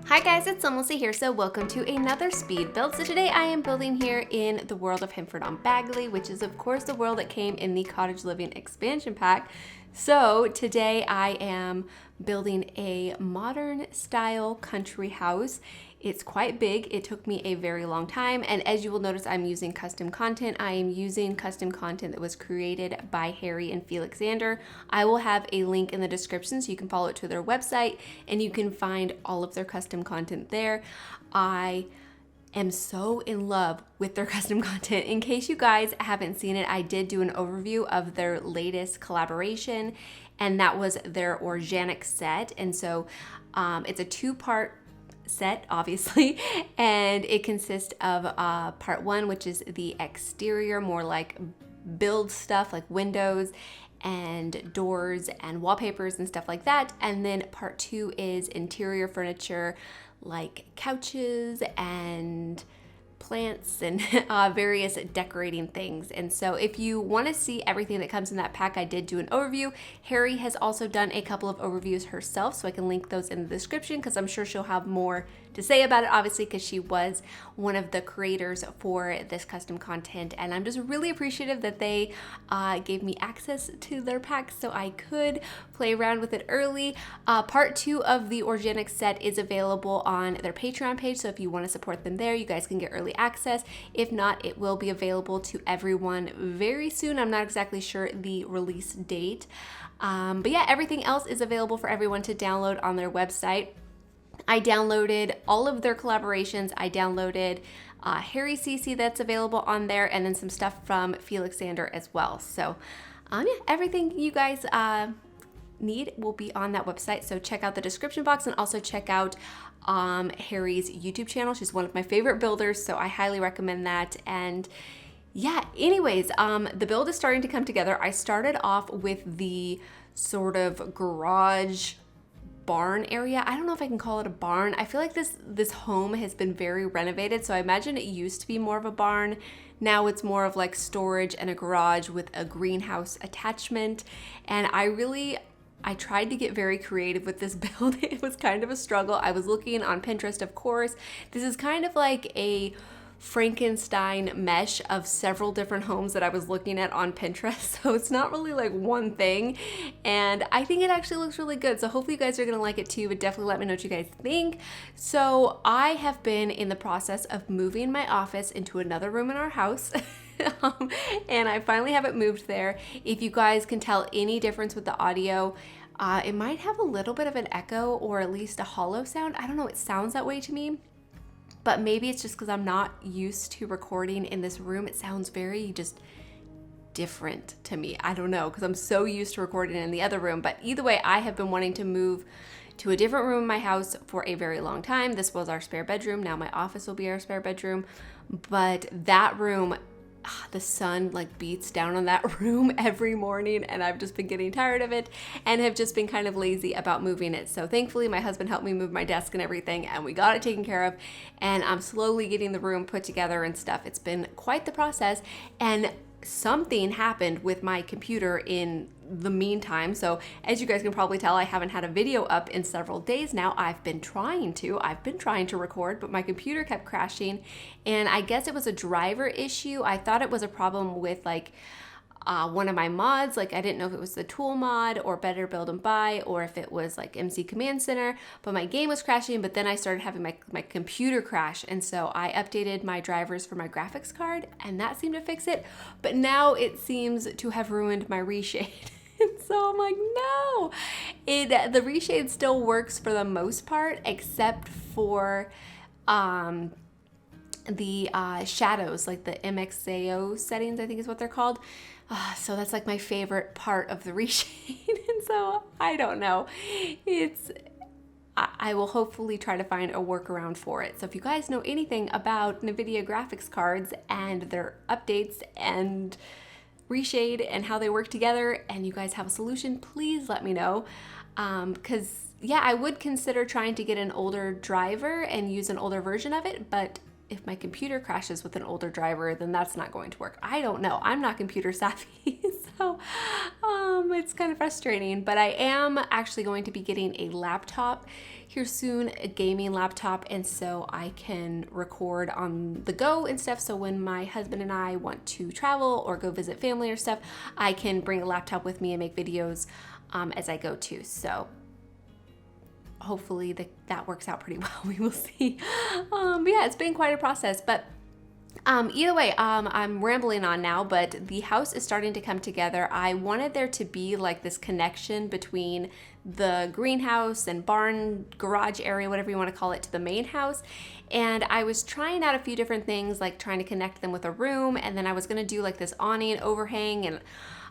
Hi guys, it's SimLicy here, so welcome to another speed build. So today I am building here in the world of Hinford on Bagley, which is of course the world that came in the Cottage Living expansion pack. So today I am building a modern style country house. It's quite big. It took me a very long time, and as you will notice, I'm using custom content. I am using custom content that was created by Harrie and Felixander. I will have a link in the description so you can follow it to their website and you can find all of their custom content there. I am so in love with their custom content. In case you guys haven't seen it, I did do an overview of their latest collaboration, and that was their Orjanic set. And so it's a two-part set, obviously, and it consists of part one, which is the exterior, more like build stuff like windows and doors and wallpapers and stuff like that, and then part two is interior furniture like couches and plants and various decorating things. And so if you want to see everything that comes in that pack, I did do an overview. Harrie has also done a couple of overviews herself, so I can link those in the description because I'm sure she'll have more to say about it, obviously, because she was one of the creators for this custom content. And I'm just really appreciative that they gave me access to their pack so I could play around with it early. Part two of the Orjanic set is available on their Patreon page, so if you want to support them there, you guys can get early access. If not, it will be available to everyone very soon. I'm not exactly sure the release date. But yeah, everything else is available for everyone to download on their website. I downloaded all of their collaborations. I downloaded Harrie CC that's available on there, and then some stuff from Felixander as well. So yeah, everything you guys need will be on that website. So check out the description box and also check out Harrie's YouTube channel. She's one of my favorite builders, so I highly recommend that. And yeah, anyways, the build is starting to come together. I started off with the sort of garage barn area. I don't know if I can call it a barn. I feel like this home has been very renovated, so I imagine it used to be more of a barn. Now it's more of like storage and a garage with a greenhouse attachment. And I tried to get very creative with this build. It was kind of a struggle. I was looking on Pinterest, of course. This is kind of like a Frankenstein mesh of several different homes that I was looking at on Pinterest. So it's not really like one thing. And I think it actually looks really good. So hopefully you guys are going to like it too, but definitely let me know what you guys think. So I have been in the process of moving my office into another room in our house. And I finally have it moved there. If you guys can tell any difference with the audio, it might have a little bit of an echo or at least a hollow sound. I don't know, it sounds that way to me. But maybe it's just because I'm not used to recording in this room. It sounds very just different to me. I don't know, because I'm so used to recording in the other room. But either way, I have been wanting to move to a different room in my house for a very long time. This was our spare bedroom. Now my office will be our spare bedroom. But that room, the sun like beats down on that room every morning, and I've just been getting tired of it and have just been kind of lazy about moving it. So thankfully my husband helped me move my desk and everything, and we got it taken care of, and I'm slowly getting the room put together and stuff. It's been quite the process, and something happened with my computer in the meantime. So as you guys can probably tell, I haven't had a video up in several days now. I've been trying to record, but my computer kept crashing, and I guess it was a driver issue. I thought it was a problem with like one of my mods. Like I didn't know if it was the tool mod or Better Build and Buy, or if it was like MC Command Center, but my game was crashing. But then I started having my computer crash, and so I updated my drivers for my graphics card, and that seemed to fix it. But now it seems to have ruined my Reshade. And so I'm like, no, the Reshade still works for the most part, except for the shadows, like the MXAO settings, I think is what they're called. So that's like my favorite part of the Reshade. And so I don't know. I will hopefully try to find a workaround for it. So if you guys know anything about NVIDIA graphics cards and their updates and Reshade and how they work together, and you guys have a solution, please let me know. Because yeah, I would consider trying to get an older driver and use an older version of it, but if my computer crashes with an older driver, then that's not going to work. I don't know. I'm not computer savvy. So It's kind of frustrating, but I am actually going to be getting a laptop here soon, a gaming laptop, and so I can record on the go and stuff. So when my husband and I want to travel or go visit family or stuff, I can bring a laptop with me and make videos as I go too. So hopefully that works out pretty well. We will see. But yeah, it's been quite a process, but either way, I'm rambling on now, but the house is starting to come together. I wanted there to be like this connection between the greenhouse and barn, garage area, whatever you want to call it, to the main house. And I was trying out a few different things, like trying to connect them with a room. And then I was going to do like this awning overhang, and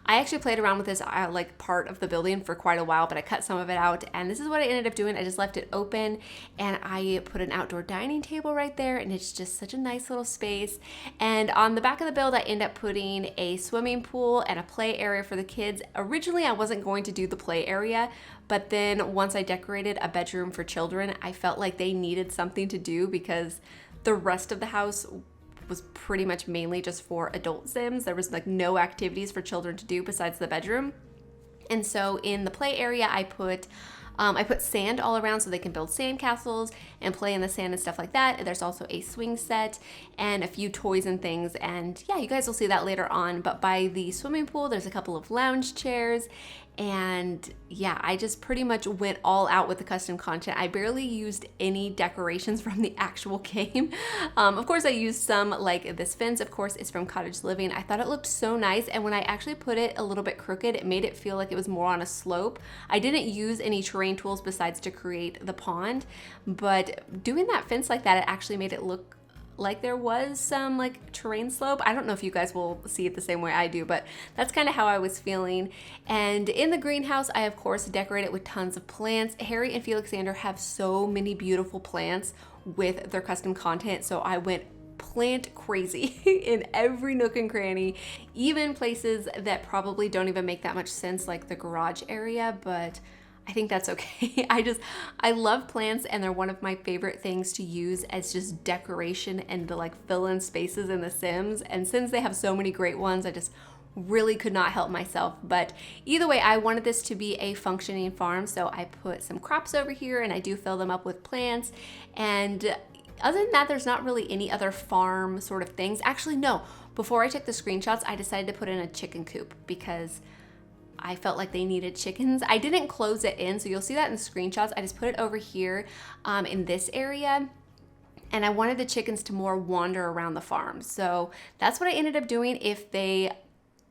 I actually played around with this like part of the building for quite a while, but I cut some of it out, and this is what I ended up doing. I just left it open, and I put an outdoor dining table right there, and it's just such a nice little space. And on the back of the build, I ended up putting a swimming pool and a play area for the kids. Originally, I wasn't going to do the play area, but then once I decorated a bedroom for children, I felt like they needed something to do because the rest of the house was pretty much mainly just for adult Sims. There was like no activities for children to do besides the bedroom. And so in the play area, I put sand all around so they can build sand castles and play in the sand and stuff like that. There's also a swing set and a few toys and things. And yeah, you guys will see that later on. But by the swimming pool, there's a couple of lounge chairs. And yeah, I just pretty much went all out with the custom content. I barely used any decorations from the actual game. Of course, I used some, like this fence, of course, is from Cottage Living. I thought it looked so nice. And when I actually put it a little bit crooked, it made it feel like it was more on a slope. I didn't use any terrain tools besides to create the pond, but doing that fence like that, it actually made it look like there was some like terrain slope. I don't know if you guys will see it the same way I do, but that's kind of how I was feeling. And in the greenhouse, I of course decorate it with tons of plants. Harrie and Felixander have so many beautiful plants with their custom content, so I went plant crazy in every nook and cranny, even places that probably don't even make that much sense, like the garage area, but I think that's okay. I love plants, and they're one of my favorite things to use as just decoration and to like fill in spaces in The Sims. And since they have so many great ones, I just really could not help myself. But either way, I wanted this to be a functioning farm, so I put some crops over here, and I do fill them up with plants. And other than that, there's not really any other farm sort of things. Actually, no. Before I took the screenshots, I decided to put in a chicken coop because I felt like they needed chickens. I didn't close it in, so you'll see that in the screenshots. I just put it over here in this area, and I wanted the chickens to more wander around the farm. So that's what I ended up doing. If they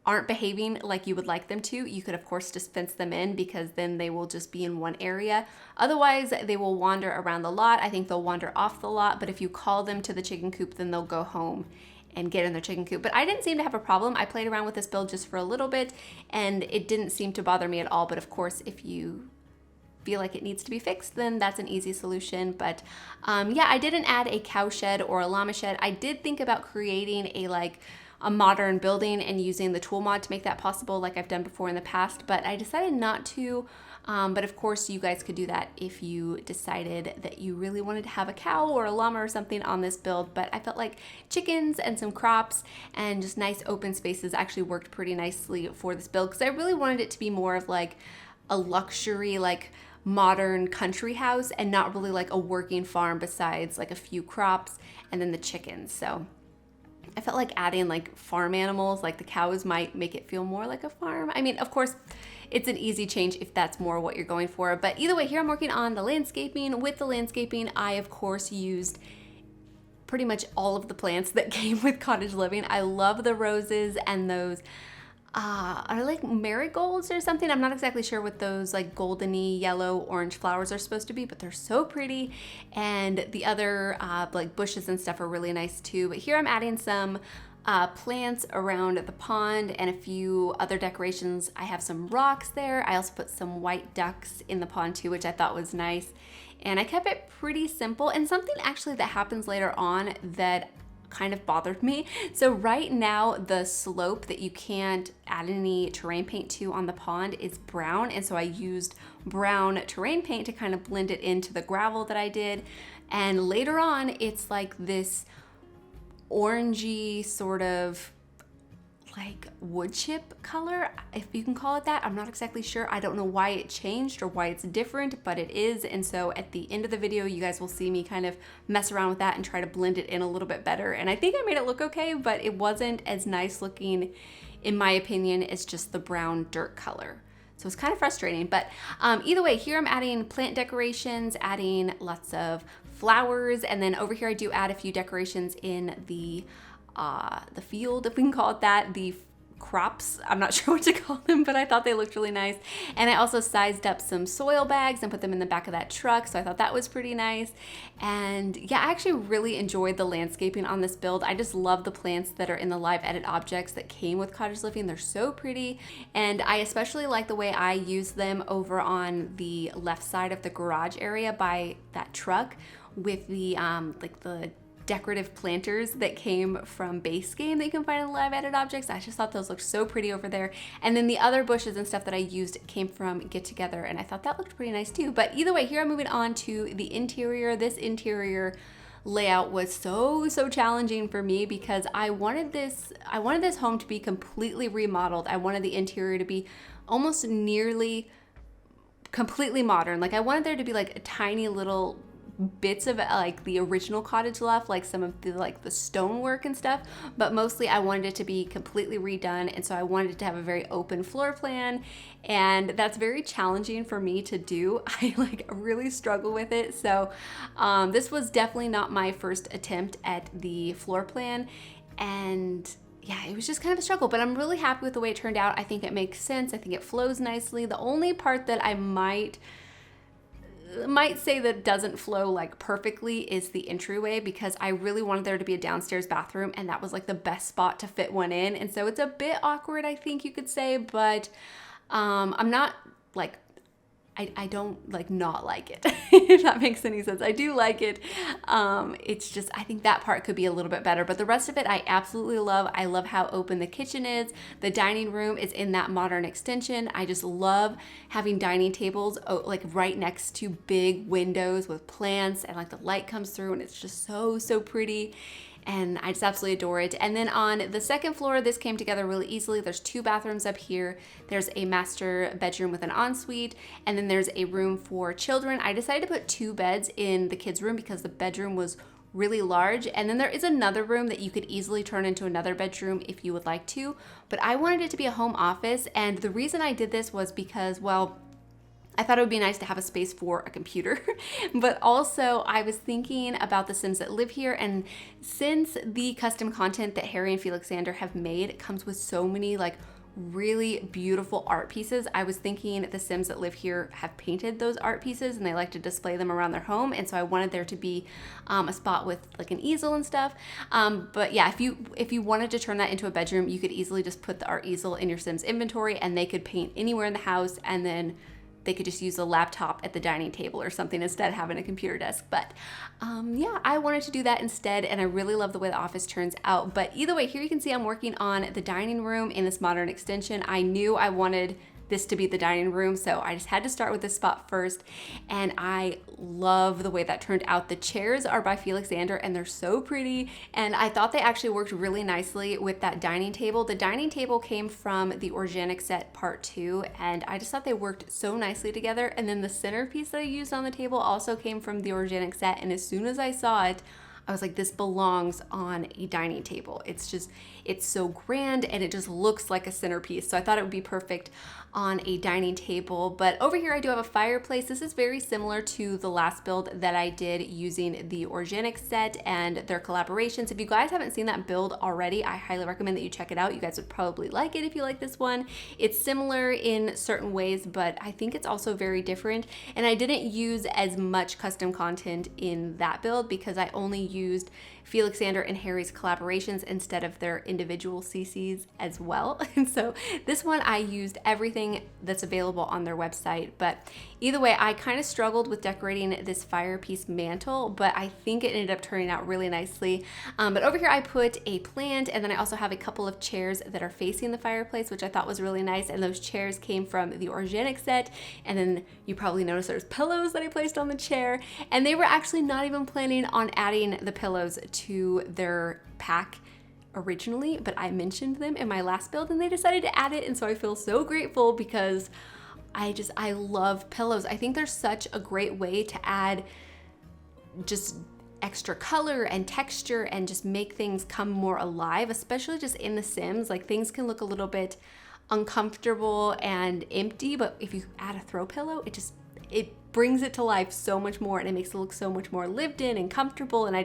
aren't behaving like you would like them to, you could of course just fence them in, because then they will just be in one area. Otherwise, they will wander around the lot. I think they'll wander off the lot, but if you call them to the chicken coop, then they'll go home and get in their chicken coop. But I didn't seem to have a problem. I played around with this build just for a little bit, and it didn't seem to bother me at all. But of course, if you feel like it needs to be fixed, then that's an easy solution. But yeah, I didn't add a cow shed or a llama shed. I did think about creating a modern building and using the tool mod to make that possible, like I've done before in the past, but I decided not to. But of course, you guys could do that if you decided that you really wanted to have a cow or a llama or something on this build. But I felt like chickens and some crops and just nice open spaces actually worked pretty nicely for this build, because I really wanted it to be more of like a luxury, like modern country house, and not really like a working farm besides like a few crops and then the chickens. So I felt like adding like farm animals, like the cows, might make it feel more like a farm. I mean, of course, it's an easy change if that's more what you're going for. But either way, here I'm working on the landscaping. With the landscaping, I of course used pretty much all of the plants that came with Cottage Living. I love the roses and those are like marigolds or something. I'm not exactly sure what those like goldeny yellow orange flowers are supposed to be, but they're so pretty. And the other like bushes and stuff are really nice too. But here I'm adding some plants around the pond and a few other decorations. I have some rocks there. I also put some white ducks in the pond too, which I thought was nice. And I kept it pretty simple. And something actually that happens later on that kind of bothered me. So right now, the slope that you can't add any terrain paint to on the pond is brown. And so I used brown terrain paint to kind of blend it into the gravel that I did. And later on, it's like this orangey sort of like wood chip color, if you can call it that. I'm not exactly sure. I don't know why it changed or why it's different, but it is. And so at the end of the video, you guys will see me kind of mess around with that and try to blend it in a little bit better. And I think I made it look okay, but it wasn't as nice looking, in my opinion, as just the brown dirt color. So it's kind of frustrating, but either way, here I'm adding plant decorations, adding lots of flowers, and then over here I do add a few decorations in the field, if we can call it that, the crops. I'm not sure what to call them, but I thought they looked really nice. And I also sized up some soil bags and put them in the back of that truck, so I thought that was pretty nice. And yeah, I actually really enjoyed the landscaping on this build. I just love the plants that are in the live edit objects that came with Cottage Living. They're so pretty, and I especially like the way I use them over on the left side of the garage area by that truck with the like the decorative planters that came from base game that you can find in the live edit objects. I just thought those looked so pretty over there. And then the other bushes and stuff that I used came from Get Together, and I thought that looked pretty nice too. But either way, here I'm moving on to the interior. This interior layout was so challenging for me because I wanted this home to be completely remodeled. I wanted the interior to be almost nearly completely modern. Like I wanted there to be like a tiny little bits of like the original cottage left, like some of the like the stonework and stuff, but mostly I wanted it to be completely redone. And so I wanted it to have a very open floor plan, and that's very challenging for me to do. I like really struggle with it. So this was definitely not my first attempt at the floor plan, and yeah, it was just kind of a struggle, but I'm really happy with the way it turned out. I think it makes sense. I think it flows nicely. The only part that I might say that doesn't flow like perfectly is the entryway, because I really wanted there to be a downstairs bathroom, and that was like the best spot to fit one in. And so it's a bit awkward, I think you could say, but I'm not like, I don't like not like it, if that makes any sense. I do like it. It's just, I think that part could be a little bit better, but the rest of it I absolutely love. I love how open the kitchen is. The dining room is in that modern extension. I just love having dining tables like right next to big windows with plants, and like the light comes through, and it's just so pretty. And I just absolutely adore it. And then on the second floor, this came together really easily. There's 2 bathrooms up here. There's a master bedroom with an ensuite, and then there's a room for children. I decided to put 2 beds in the kids' room because the bedroom was really large. And then there is another room that you could easily turn into another bedroom if you would like to. But I wanted it to be a home office, and the reason I did this was because, well, I thought it would be nice to have a space for a computer, but also I was thinking about the Sims that live here, and since the custom content that Harrie and Felixander have made comes with so many like really beautiful art pieces, I was thinking the Sims that live here have painted those art pieces and they like to display them around their home, and so I wanted there to be a spot with like an easel and stuff. But yeah, if you wanted to turn that into a bedroom, you could easily just put the art easel in your Sims inventory, and they could paint anywhere in the house, and then they could just use a laptop at the dining table or something instead of having a computer desk. But yeah, I wanted to do that instead, and I really love the way the office turns out. But either way, here you can see I'm working on the dining room in this modern extension. I knew I wanted this to be the dining room, so I just had to start with this spot first, and I love the way that turned out. The chairs are by Felixander, and they're so pretty, and I thought they actually worked really nicely with that dining table. The dining table came from the Orjanic set part 2, and I just thought they worked so nicely together. And then the centerpiece that I used on the table also came from the Orjanic set, and as soon as I saw it, I was like, this belongs on a dining table. It's so grand, and it just looks like a centerpiece. So I thought it would be perfect on a dining table. But over here I do have a fireplace. This is very similar to the last build that I did using the Orjanic set and their collaborations. If you guys haven't seen that build already, I highly recommend that you check it out. You guys would probably like it if you like this one. It's similar in certain ways, but I think it's also very different. And I didn't use as much custom content in that build because I only used Felixander and Harrie's collaborations instead of their individual CCs as well. And so this one I used everything that's available on their website. But either way, I kind of struggled with decorating this fireplace mantle, but I think it ended up turning out really nicely. But over here I put a plant, and then I also have a couple of chairs that are facing the fireplace, which I thought was really nice. And those chairs came from the Orjanic set. And then you probably noticed there's pillows that I placed on the chair, and they were actually not even planning on adding the pillows to their pack originally, but I mentioned them in my last build and they decided to add it. And so I feel so grateful because I love pillows. I think they're such a great way to add just extra color and texture and just make things come more alive, especially just in The Sims. Like things can look a little bit uncomfortable and empty, but if you add a throw pillow, it brings it to life so much more and it makes it look so much more lived in and comfortable. And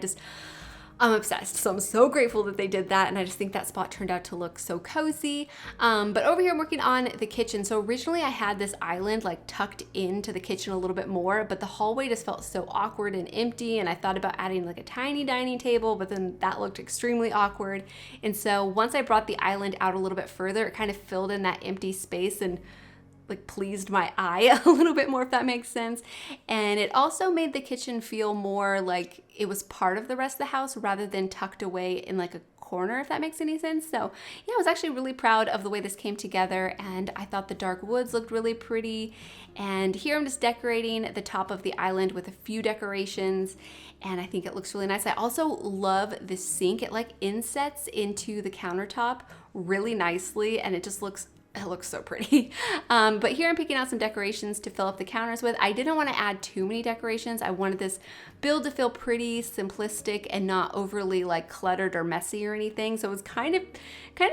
I'm obsessed. So I'm so grateful that they did that. And I just think that spot turned out to look so cozy. But over here I'm working on the kitchen. So originally I had this island like tucked into the kitchen a little bit more, but the hallway just felt so awkward and empty. And I thought about adding like a tiny dining table, but then that looked extremely awkward. And so once I brought the island out a little bit further, it kind of filled in that empty space and like pleased my eye a little bit more, if that makes sense. And it also made the kitchen feel more like it was part of the rest of the house rather than tucked away in like a corner, if that makes any sense. So yeah, I was actually really proud of the way this came together, and I thought the dark woods looked really pretty. And here I'm just decorating the top of the island with a few decorations, and I think it looks really nice. I also love this sink. It like insets into the countertop really nicely, and it looks so pretty. But here I'm picking out some decorations to fill up the counters with. I didn't want to add too many decorations. I wanted this build to feel pretty simplistic and not overly like cluttered or messy or anything. So it was kind of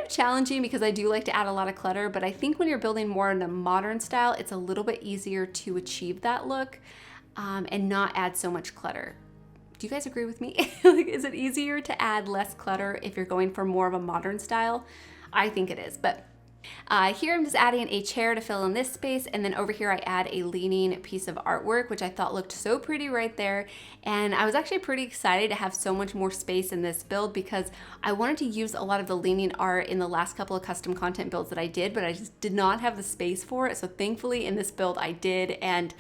challenging because I do like to add a lot of clutter, but I think when you're building more in a modern style, it's a little bit easier to achieve that look and not add so much clutter. Do you guys agree with me? Like, is it easier to add less clutter if you're going for more of a modern style? I think it is, but here I'm just adding a chair to fill in this space, and then over here I add a leaning piece of artwork, which I thought looked so pretty right there. And I was actually pretty excited to have so much more space in this build because I wanted to use a lot of the leaning art in the last couple of custom content builds that I did, but I just did not have the space for it. So thankfully in this build I did, and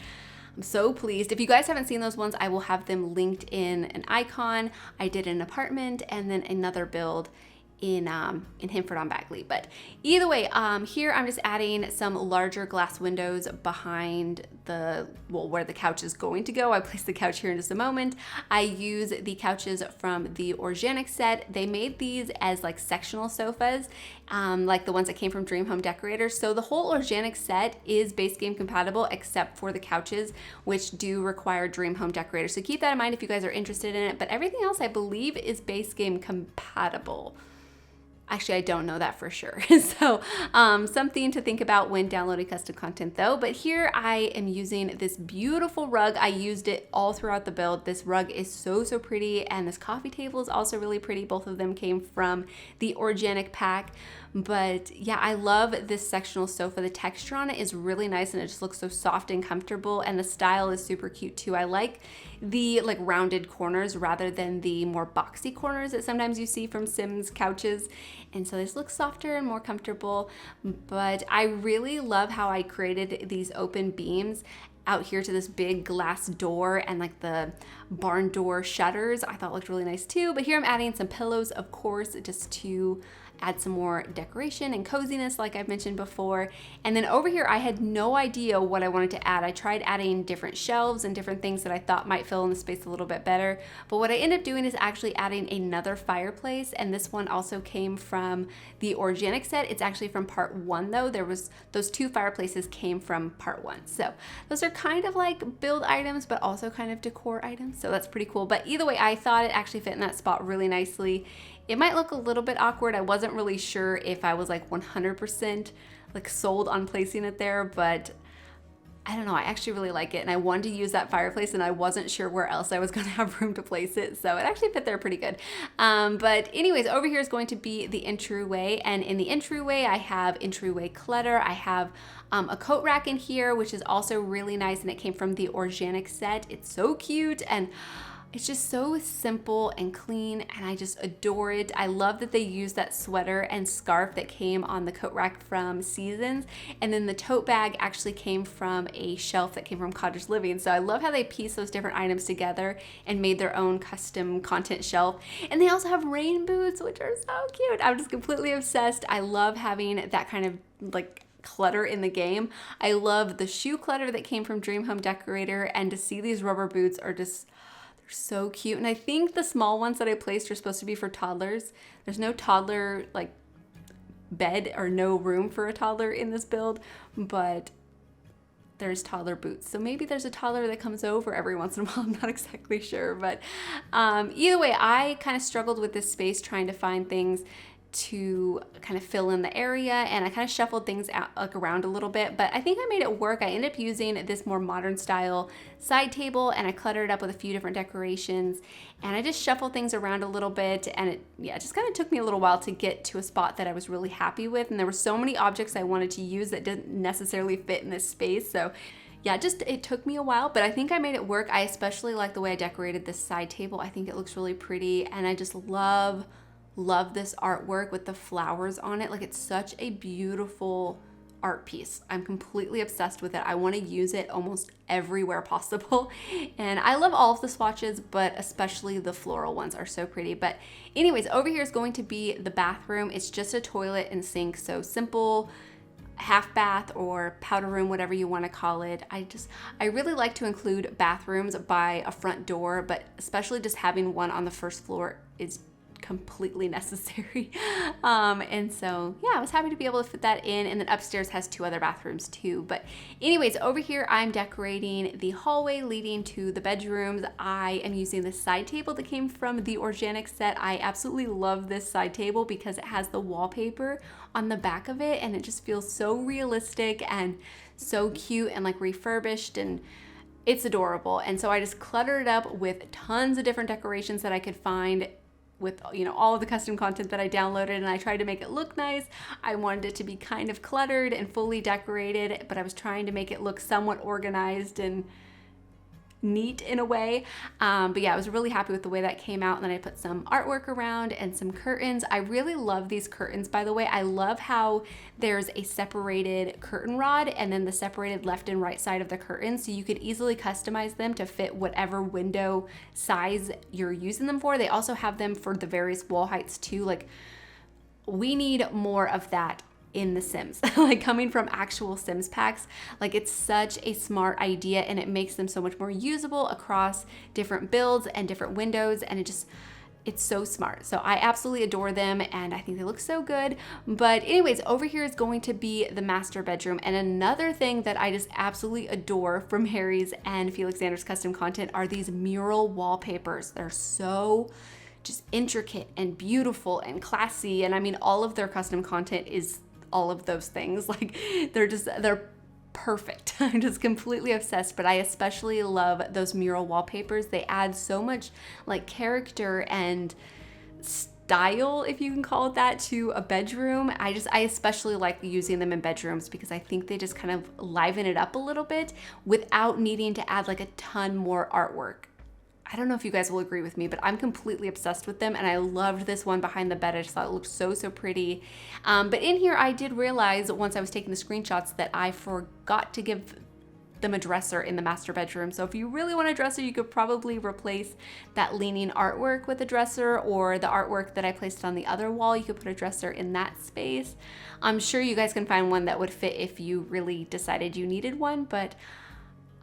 I'm so pleased. If you guys haven't seen those ones, I will have them linked in an icon. I did an apartment and then another build in Himford on Bagley. But either way, here I'm just adding some larger glass windows behind where the couch is going to go. I place the couch here in just a moment. I use the couches from the Orjanic set. They made these as like sectional sofas, like the ones that came from Dream Home Decorators. So the whole Orjanic set is base game compatible except for the couches, which do require Dream Home Decorators. So keep that in mind if you guys are interested in it. But everything else I believe is base game compatible. Actually, I don't know that for sure. So something to think about when downloading custom content though. But here I am using this beautiful rug. I used it all throughout the build. This rug is so pretty, and this coffee table is also really pretty. Both of them came from the Orjanic pack. But yeah, I love this sectional sofa. The texture on it is really nice and it just looks so soft and comfortable, and the style is super cute too. I like the like rounded corners rather than the more boxy corners that sometimes you see from Sims couches. And so this looks softer and more comfortable, but I really love how I created these open beams out here to this big glass door, and like the barn door shutters I thought looked really nice too. But here I'm adding some pillows, of course, just to add some more decoration and coziness like I've mentioned before. And then over here I had no idea what I wanted to add. I tried adding different shelves and different things that I thought might fill in the space a little bit better, but what I ended up doing is actually adding another fireplace, and this one also came from the Orjanic set. It's actually from part 1 though. Those 2 fireplaces came from part 1. So those are kind of like build items but also kind of decor items, so that's pretty cool. But either way, I thought it actually fit in that spot really nicely. It might look a little bit awkward. I wasn't really sure if I was like 100% like sold on placing it there, but I don't know, I actually really like it, and I wanted to use that fireplace and I wasn't sure where else I was gonna have room to place it, so it actually fit there pretty good. But anyways, over here is going to be the entryway, and in the entryway I have entryway clutter. I have a coat rack in here, which is also really nice, and it came from the Orjanic set. It's so cute, and it's just so simple and clean, and I just adore it. I love that they used that sweater and scarf that came on the coat rack from Seasons, and then the tote bag actually came from a shelf that came from Cottage Living. So I love how they pieced those different items together and made their own custom content shelf. And they also have rain boots, which are so cute. I'm just completely obsessed. I love having that kind of like clutter in the game. I love the shoe clutter that came from Dream Home Decorator, and to see these rubber boots are just They're so cute. And I think the small ones that I placed are supposed to be for toddlers. There's no toddler like bed or no room for a toddler in this build, but there's toddler boots. So maybe there's a toddler that comes over every once in a while. I'm not exactly sure, but either way, I kind of struggled with this space trying to find things to kind of fill in the area, and I kind of shuffled things out like around a little bit, but I think I made it work. I ended up using this more modern style side table, and I cluttered it up with a few different decorations, and I just shuffled things around a little bit, and it just kind of took me a little while to get to a spot that I was really happy with. And there were so many objects I wanted to use that didn't necessarily fit in this space, so yeah, it took me a while, but I think I made it work. I especially like the way I decorated this side table. I think it looks really pretty, and I just love this artwork with the flowers on it. Like, it's such a beautiful art piece. I'm completely obsessed with it. I want to use it almost everywhere possible. And I love all of the swatches, but especially the floral ones are so pretty. But anyways, over here is going to be the bathroom. It's just a toilet and sink, so simple half bath or powder room, whatever you want to call it. I really like to include bathrooms by a front door, but especially just having one on the first floor is completely necessary. And so yeah, I was happy to be able to fit that in. And then upstairs has 2 other bathrooms too. But anyways, over here I'm decorating the hallway leading to the bedrooms. I am using this side table that came from the Orjanic set. I absolutely love this side table because it has the wallpaper on the back of it, and it just feels so realistic and so cute and like refurbished, and it's adorable. And so I just cluttered it up with tons of different decorations that I could find with, you know, all of the custom content that I downloaded, and I tried to make it look nice. I wanted it to be kind of cluttered and fully decorated, but I was trying to make it look somewhat organized and neat in a way. But yeah, I was really happy with the way that came out. And then I put some artwork around and some curtains. I really love these curtains, by the way. I love how there's a separated curtain rod and then the separated left and right side of the curtain, so you could easily customize them to fit whatever window size you're using them for. They also have them for the various wall heights too. Like, we need more of that in the Sims. Like, coming from actual Sims packs, like, it's such a smart idea, and it makes them so much more usable across different builds and different windows, and it's so smart. So I absolutely adore them, and I think they look so good. But anyways, over here is going to be the master bedroom. And another thing that I just absolutely adore from Harrie's and Felixander's custom content are these mural wallpapers. They're so just intricate and beautiful and classy. And I mean, all of their custom content is all of those things. Like, they're perfect. I'm just completely obsessed, but I especially love those mural wallpapers. They add so much like character and style, if you can call it that, to a bedroom. I especially like using them in bedrooms because I think they just kind of liven it up a little bit without needing to add like a ton more artwork. I don't know if you guys will agree with me, but I'm completely obsessed with them, and I loved this one behind the bed. I just thought it looked so pretty. But in here, I did realize once I was taking the screenshots that I forgot to give them a dresser in the master bedroom. So if you really want a dresser, you could probably replace that leaning artwork with a dresser, or the artwork that I placed on the other wall. You could put a dresser in that space. I'm sure you guys can find one that would fit if you really decided you needed one, but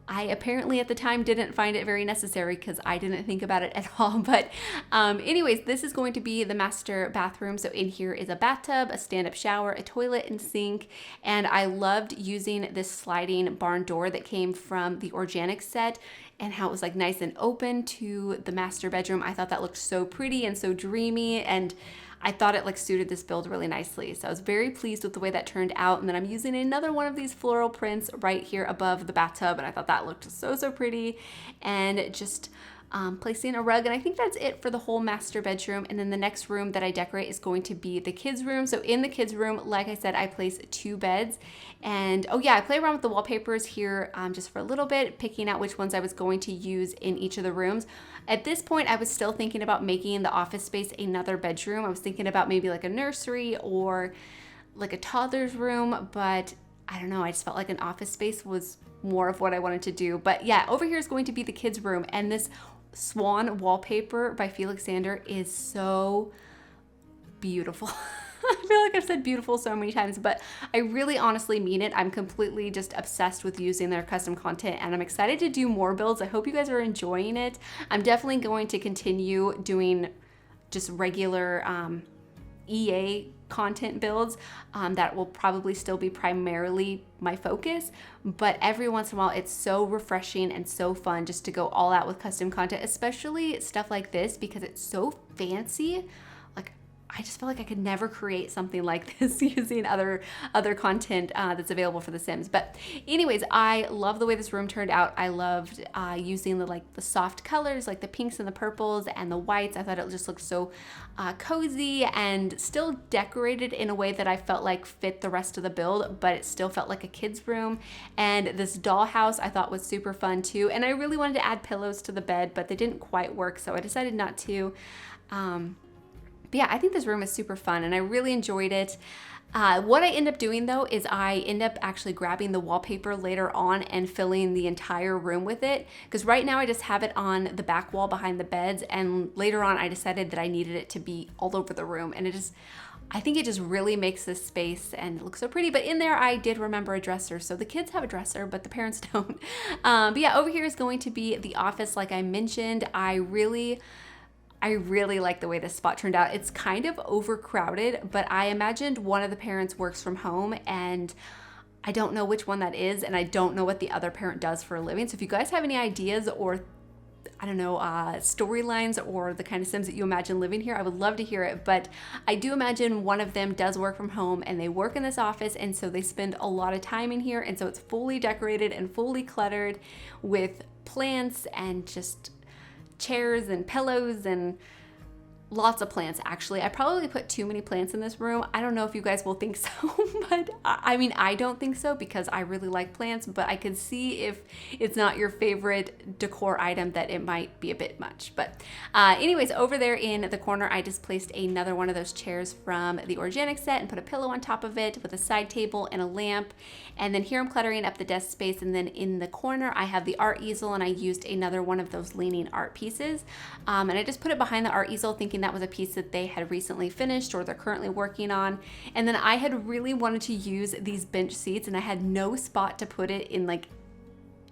I apparently at the time didn't find it very necessary because I didn't think about it at all. But anyways, this is going to be the master bathroom. So in here is a bathtub, a stand-up shower, a toilet and sink. And I loved using this sliding barn door that came from the Orjanic set, and how it was like nice and open to the master bedroom. I thought that looked so pretty and so dreamy, and I thought it like suited this build really nicely. So I was very pleased with the way that turned out. And then I'm using another one of these floral prints right here above the bathtub, and I thought that looked so pretty. And just placing a rug, and I think that's it for the whole master bedroom. And then the next room that I decorate is going to be the kids' room. So in the kids' room, like I said, I place 2 beds. And oh yeah, I play around with the wallpapers here just for a little bit, picking out which ones I was going to use in each of the rooms. At this point, I was still thinking about making the office space another bedroom. I was thinking about maybe like a nursery or like a toddler's room, but I don't know, I just felt like an office space was more of what I wanted to do. But yeah, over here is going to be the kids' room, and this swan wallpaper by Felixander is so beautiful. I feel like I've said beautiful so many times, but I really honestly mean it. I'm completely just obsessed with using their custom content, and I'm excited to do more builds. I hope you guys are enjoying it. I'm definitely going to continue doing just regular EA content builds. That will probably still be primarily my focus, but every once in a while it's so refreshing and so fun just to go all out with custom content, especially stuff like this because it's so fancy. Like, I just feel like I could never create something like this using other content that's available for The Sims. But anyways, I love the way this room turned out. I loved using the soft colors, like the pinks and the purples and the whites. I thought it just looked so cozy and still decorated in a way that I felt like fit the rest of the build, but it still felt like a kid's room. And this dollhouse I thought was super fun too. And I really wanted to add pillows to the bed, but they didn't quite work, so I decided not to. But yeah, I think this room is super fun and I really enjoyed it. What I end up doing though is I end up actually grabbing the wallpaper later on and filling the entire room with it, because right now I just have it on the back wall behind the beds, and later on I decided that I needed it to be all over the room, and I think it just really makes this space and look so pretty. But in there I did remember a dresser, so the kids have a dresser but the parents don't. But yeah, over here is going to be the office. Like I mentioned, I really like the way this spot turned out. It's kind of overcrowded, but I imagined one of the parents works from home, and I don't know which one that is, and I don't know what the other parent does for a living. So if you guys have any ideas or, I don't know, storylines or the kind of Sims that you imagine living here, I would love to hear it. But I do imagine one of them does work from home and they work in this office, and so they spend a lot of time in here, and so it's fully decorated and fully cluttered with plants and just chairs and pillows and lots of plants. Actually, I probably put too many plants in this room. I don't know if you guys will think so, but I mean, I don't think so because I really like plants, but I could see if it's not your favorite decor item that it might be a bit much. But anyways, over there in the corner, I just placed another one of those chairs from the Orjanic set and put a pillow on top of it with a side table and a lamp. And then here I'm cluttering up the desk space, and then in the corner I have the art easel, and I used another one of those leaning art pieces. And I just put it behind the art easel thinking that was a piece that they had recently finished or they're currently working on. And then I had really wanted to use these bench seats, and I had no spot to put it in, like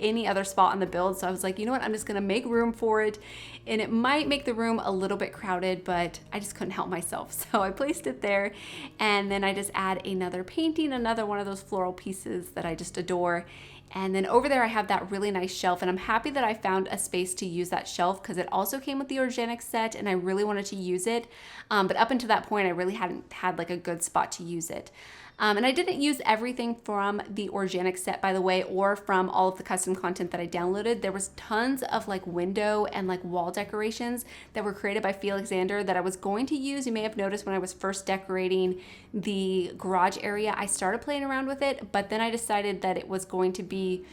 any other spot on the build. So I was like, you know what, I'm just gonna make room for it. And it might make the room a little bit crowded, but I just couldn't help myself. So I placed it there, and then I just add another painting, another one of those floral pieces that I just adore. And then over there I have that really nice shelf, and I'm happy that I found a space to use that shelf because it also came with the Orjanic set and I really wanted to use it. But up until that point I really hadn't had like a good spot to use it. And I didn't use everything from the Orjanic set, by the way, or from all of the custom content that I downloaded. There was tons of like window and like wall decorations that were created by Felixander that I was going to use. You may have noticed when I was first decorating the garage area, I started playing around with it, but then I decided that it was going to be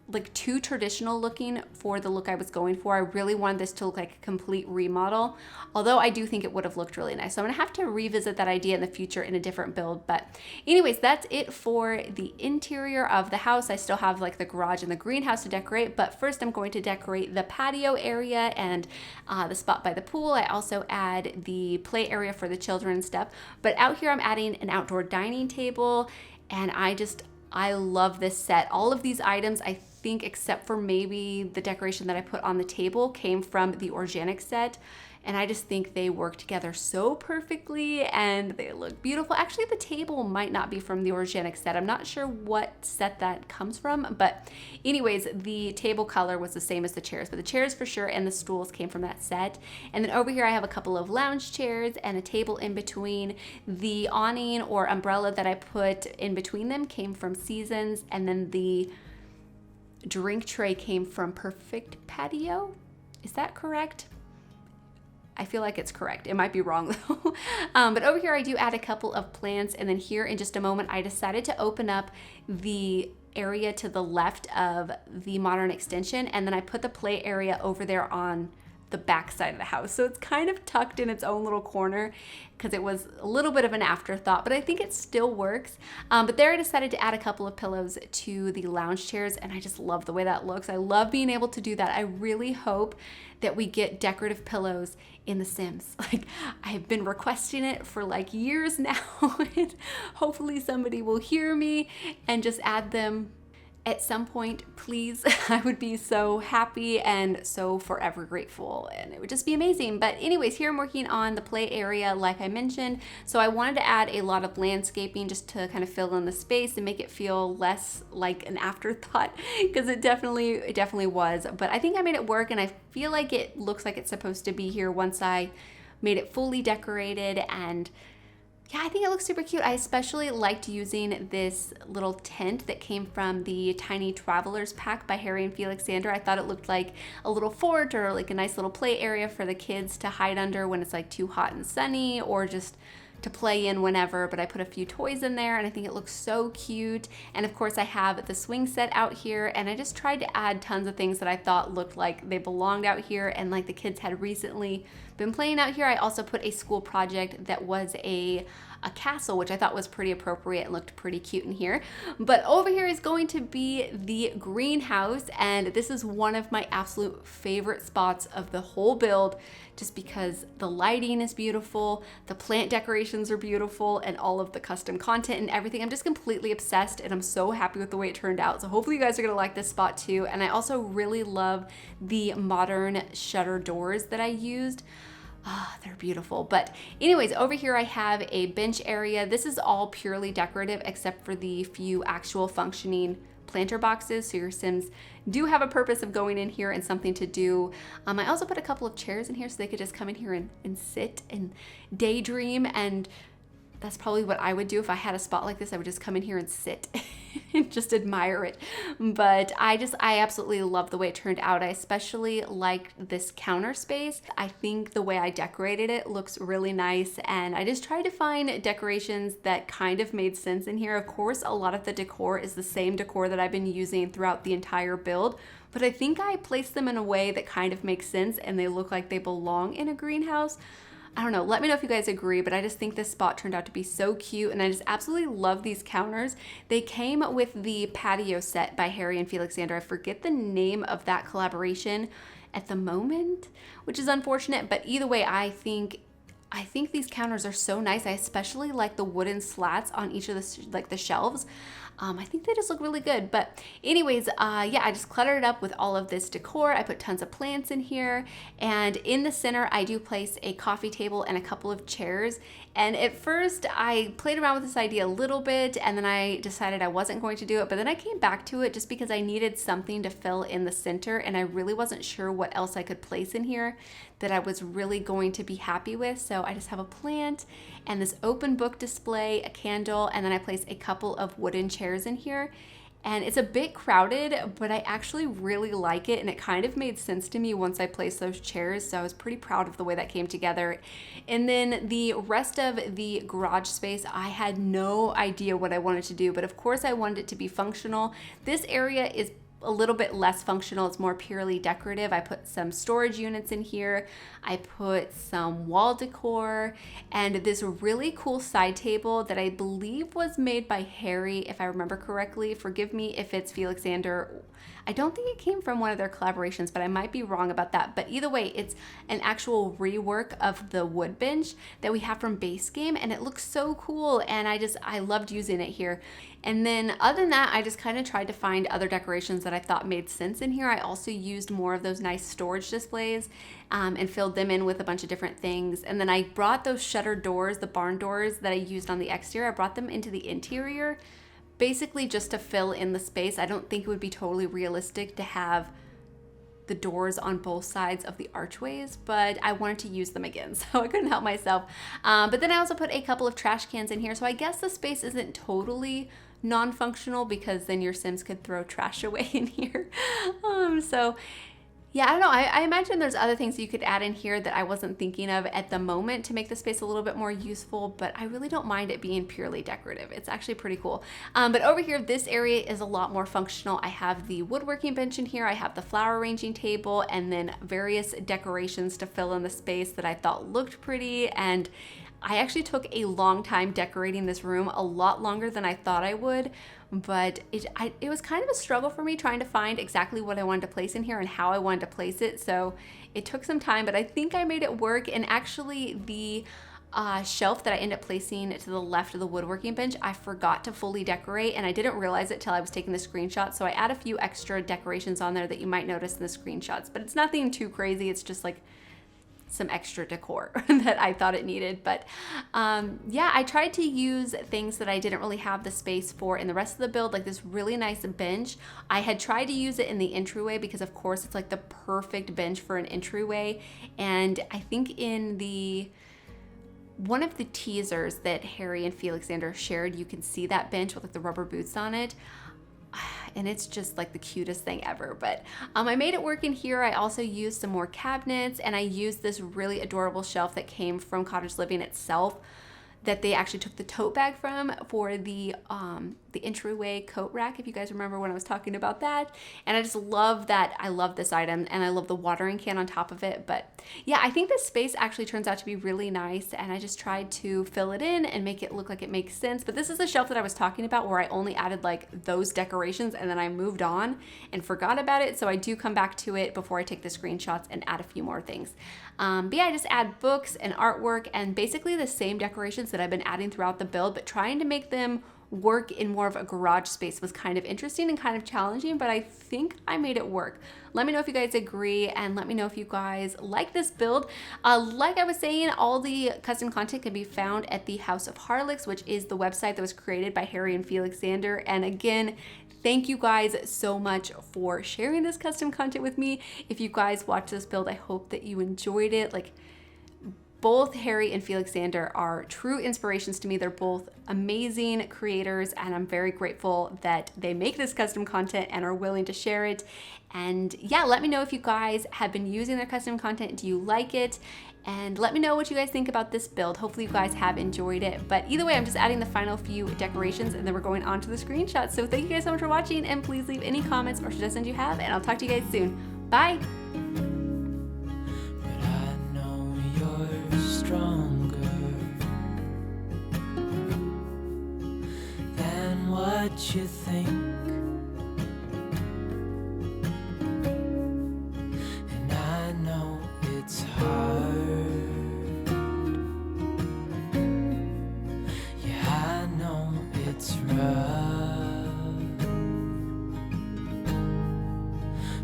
like too traditional looking for the look I was going for. I really wanted this to look like a complete remodel, although I do think it would have looked really nice. So I'm gonna have to revisit that idea in the future in a different build. But anyways, that's it for the interior of the house. I still have like the garage and the greenhouse to decorate, but first I'm going to decorate the patio area and the spot by the pool. I also add the play area for the children and stuff. But out here I'm adding an outdoor dining table, and I love this set. All of these items, I think, except for maybe the decoration that I put on the table, came from the Orjanic set. And I just think they work together so perfectly and they look beautiful. Actually, the table might not be from the Orjanic set. I'm not sure what set that comes from, but anyways, the table color was the same as the chairs, but the chairs for sure and the stools came from that set. And then over here I have a couple of lounge chairs and a table in between. The awning or umbrella that I put in between them came from Seasons, and then the drink tray came from Perfect Patio. Is that correct? I feel like it's correct. It might be wrong though. But over here I do add a couple of plants, and then here in just a moment I decided to open up the area to the left of the modern extension, and then I put the play area over there on the back side of the house. So it's kind of tucked in its own little corner because it was a little bit of an afterthought, but I think it still works. But there I decided to add a couple of pillows to the lounge chairs, and I just love the way that looks. I love being able to do that. I really hope that we get decorative pillows in The Sims. Like, I've been requesting it for like years now, and hopefully somebody will hear me and just add them at some point, please. I would be so happy and so forever grateful, and it would just be amazing. But anyways, here I'm working on the play area like I mentioned. So I wanted to add a lot of landscaping just to kind of fill in the space and make it feel less like an afterthought, because it definitely was. But I think I made it work, and I feel like it looks like it's supposed to be here once I made it fully decorated. And yeah, I think it looks super cute. I especially liked using this little tent that came from the Tiny Travelers pack by Harrie and Felixandra. I thought it looked like a little fort or like a nice little play area for the kids to hide under when it's like too hot and sunny, or just to play in whenever. But I put a few toys in there, and I think it looks so cute. And of course I have the swing set out here, and I just tried to add tons of things that I thought looked like they belonged out here and like the kids had recently been playing out here. I also put a school project that was a castle, which I thought was pretty appropriate and looked pretty cute in here. But over here is going to be the greenhouse, and this is one of my absolute favorite spots of the whole build, just because the lighting is beautiful, the plant decorations are beautiful, and all of the custom content and everything. I'm just completely obsessed, and I'm so happy with the way it turned out. So hopefully you guys are gonna like this spot too. And I also really love the modern shutter doors that I used. They're beautiful. But anyways, over here I have a bench area. This is all purely decorative except for the few actual functioning planter boxes, so your Sims do have a purpose of going in here and something to do. I also put a couple of chairs in here so they could just come in here and sit and daydream, and that's probably what I would do if I had a spot like this. I would just come in here and sit and just admire it. But I absolutely love the way it turned out. I especially liked this counter space. I think the way I decorated it looks really nice, and I just tried to find decorations that kind of made sense in here. Of course, a lot of the decor is the same decor that I've been using throughout the entire build, but I think I placed them in a way that kind of makes sense and they look like they belong in a greenhouse. I don't know, let me know if you guys agree, but I just think this spot turned out to be so cute, and I just absolutely love these counters. They came with the patio set by Harrie and Felixandra. I forget the name of that collaboration at the moment, which is unfortunate, but either way, I think these counters are so nice. I especially like the wooden slats on each of the shelves. I think they just look really good. But anyways, yeah, I just cluttered it up with all of this decor. I put tons of plants in here, and in the center I do place a coffee table and a couple of chairs. And at first I played around with this idea a little bit, and then I decided I wasn't going to do it, but then I came back to it just because I needed something to fill in the center, and I really wasn't sure what else I could place in here that I was really going to be happy with. So I just have a plant and this open book display, a candle, and then I place a couple of wooden chairs in here. And it's a bit crowded, but I actually really like it, and it kind of made sense to me once I placed those chairs, so I was pretty proud of the way that came together. And then the rest of the garage space, I had no idea what I wanted to do, but of course I wanted it to be functional. This area is a little bit less functional. It's more purely decorative. I put some storage units in here. I put some wall decor and this really cool side table that I believe was made by Harrie, if I remember correctly. Forgive me if it's Felixandra. I don't think it came from one of their collaborations, but I might be wrong about that. But either way, it's an actual rework of the wood bench that we have from base game, and it looks so cool, and I loved using it here. And then other than that, I just kind of tried to find other decorations that I thought made sense in here. I also used more of those nice storage displays and filled them in with a bunch of different things. And then I brought those shutter doors, the barn doors that I used on the exterior, I brought them into the interior, basically just to fill in the space. I don't think it would be totally realistic to have the doors on both sides of the archways, but I wanted to use them again, so I couldn't help myself. But then I also put a couple of trash cans in here, so I guess the space isn't totally non-functional because then your Sims could throw trash away in here. So Yeah, I don't know. I imagine there's other things you could add in here that I wasn't thinking of at the moment to make the space a little bit more useful, but I really don't mind it being purely decorative. It's actually pretty cool. But over here, this area is a lot more functional. I have the woodworking bench in here. I have the flower arranging table, and then various decorations to fill in the space that I thought looked pretty. And I actually took a long time decorating this room, a lot longer than I thought I would, but it was kind of a struggle for me trying to find exactly what I wanted to place in here and how I wanted to place it. So it took some time, but I think I made it work. And actually the shelf that I ended up placing to the left of the woodworking bench, I forgot to fully decorate, and I didn't realize it till I was taking the screenshot. So I add a few extra decorations on there that you might notice in the screenshots, but it's nothing too crazy. It's just like some extra decor that I thought it needed. But yeah, I tried to use things that I didn't really have the space for in the rest of the build, like this really nice bench. I had tried to use it in the entryway because of course it's like the perfect bench for an entryway. And I think in one of the teasers that Harrie and Felixander shared, you can see that bench with like the rubber boots on it. And it's just like the cutest thing ever. But I made it work in here. I also used some more cabinets, and I used this really adorable shelf that came from Cottage Living itself that they actually took the tote bag from for the entryway coat rack, if you guys remember when I was talking about that. And I just love that. I love this item, and I love the watering can on top of it. But yeah, I think this space actually turns out to be really nice, and I just tried to fill it in and make it look like it makes sense. But this is the shelf that I was talking about where I only added like those decorations and then I moved on and forgot about it. So I do come back to it before I take the screenshots and add a few more things. But yeah, I just add books and artwork and basically the same decorations that I've been adding throughout the build, but trying to make them work in more of a garage space was kind of interesting and kind of challenging, but I think I made it work. Let me know if you guys agree, and let me know if you guys like this build. Like I was saying, all the custom content can be found at the House of Harlix, which is the website that was created by Harrie and Felixander. And again, thank you guys so much for sharing this custom content with me. If you guys watch this build, I hope that you enjoyed it. Like, both Harrie and Felixander are true inspirations to me. They're both amazing creators, and I'm very grateful that they make this custom content and are willing to share it. And yeah, let me know if you guys have been using their custom content. Do you like it? And let me know what you guys think about this build. Hopefully you guys have enjoyed it. But either way, I'm just adding the final few decorations, and then we're going on to the screenshots. So thank you guys so much for watching, and please leave any comments or suggestions you have, and I'll talk to you guys soon. Bye. Stronger than what you think, and I know it's hard. Yeah, I know it's rough,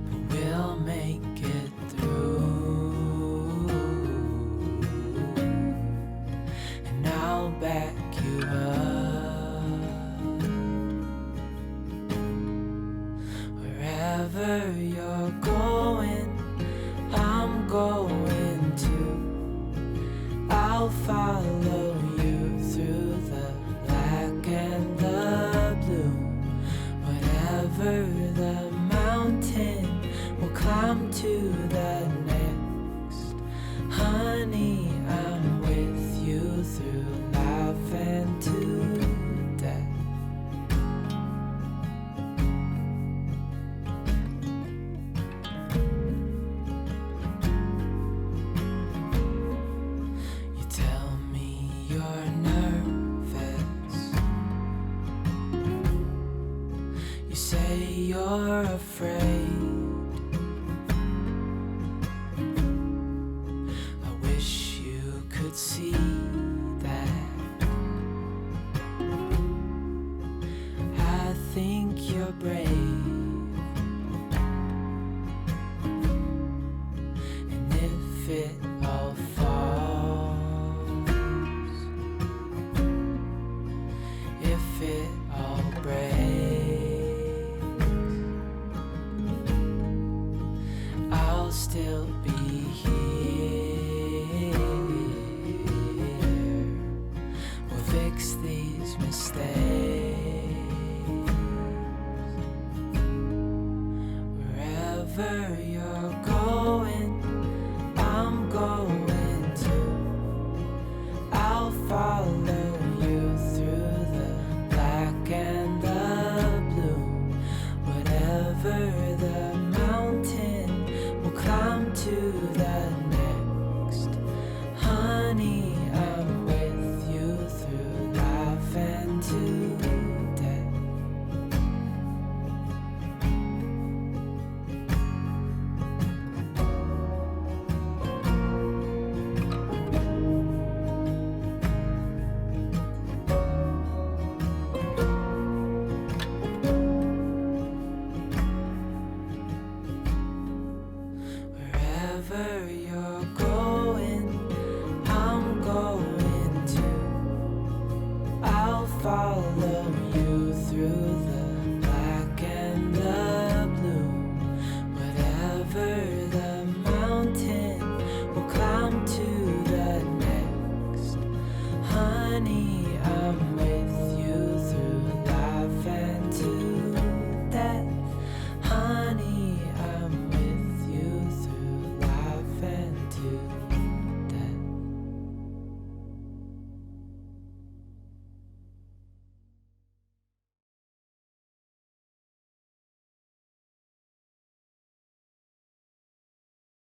but we'll make it through. Back you up. Wherever you're going, I'm going to. I'll follow you through the black and the blue. Whatever the mountain, we'll climb to the next. Honey, I'm with you through life and to death. You tell me you're nervous. You say you're afraid. I wish you could see think you're brave, and if it all falls, if it all breaks, I'll still be here. We'll fix these mistakes. Wherever you